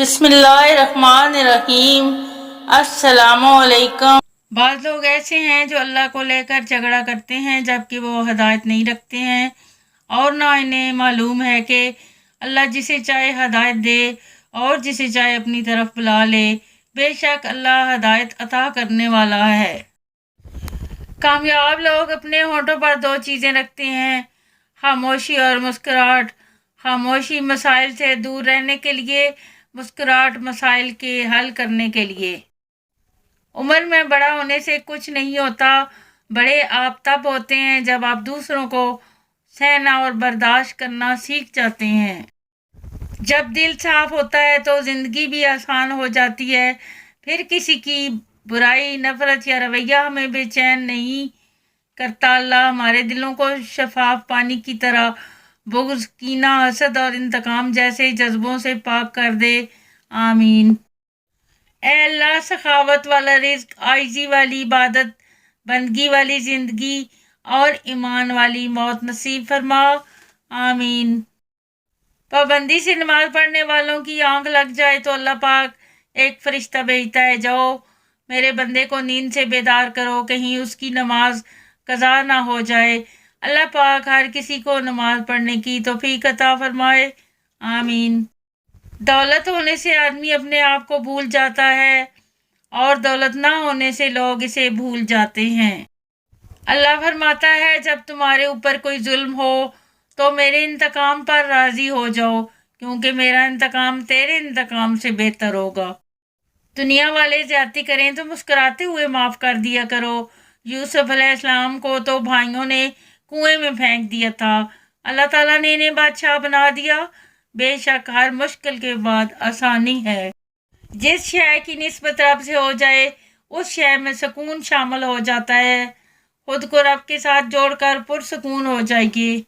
بسم اللہ الرحمن الرحیم۔ السلام علیکم۔ بعض لوگ ایسے ہیں جو اللہ کو لے کر جھگڑا کرتے ہیں جبکہ وہ ہدایت نہیں رکھتے ہیں اور نہ انہیں معلوم ہے کہ اللہ جسے چاہے ہدایت دے اور جسے چاہے اپنی طرف بلا لے۔ بے شک اللہ ہدایت عطا کرنے والا ہے۔ کامیاب لوگ اپنے ہونٹوں پر دو چیزیں رکھتے ہیں، خاموشی اور مسکراہٹ۔ خاموشی مسائل سے دور رہنے کے لیے، مسکراہٹ مسائل کے حل کرنے کے لیے۔ عمر میں بڑا ہونے سے کچھ نہیں ہوتا، بڑے آپ تب ہوتے ہیں جب آپ دوسروں کو سہنا اور برداشت کرنا سیکھ جاتے ہیں۔ جب دل صاف ہوتا ہے تو زندگی بھی آسان ہو جاتی ہے۔ پھر کسی کی برائی، نفرت یا رویہ ہمیں بے چین نہیں کرتا۔ اللہ ہمارے دلوں کو شفاف پانی کی طرح بغض، کینہ، حسد اور انتقام جیسے جذبوں سے پاک کر دے، آمین۔ اے اللہ، سخاوت والا رزق، عاجزی والی عبادت، بندگی والی زندگی اور ایمان والی موت نصیب فرما، آمین۔ پابندی سے نماز پڑھنے والوں کی آنکھ لگ جائے تو اللہ پاک ایک فرشتہ بھیجتا ہے، جاؤ میرے بندے کو نیند سے بیدار کرو، کہیں اس کی نماز قضا نہ ہو جائے۔ اللہ پاک ہر کسی کو نماز پڑھنے کی توفیق عطا فرمائے، آمین۔ دولت ہونے سے آدمی اپنے آپ کو بھول جاتا ہے اور دولت نہ ہونے سے لوگ اسے بھول جاتے ہیں۔ اللہ فرماتا ہے، جب تمہارے اوپر کوئی ظلم ہو تو میرے انتقام پر راضی ہو جاؤ، کیونکہ میرا انتقام تیرے انتقام سے بہتر ہوگا۔ دنیا والے زیادتی کریں تو مسکراتے ہوئے معاف کر دیا کرو۔ یوسف علیہ السلام کو تو بھائیوں نے کنویں میں پھینک دیا تھا، اللہ تعالیٰ نے انہیں بادشاہ بنا دیا۔ بے شک ہر مشکل کے بعد آسانی ہے۔ جس شے کی نسبت رب سے ہو جائے اس شے میں سکون شامل ہو جاتا ہے۔ خود کو رب کے ساتھ جوڑ کر پرسکون ہو جائیے۔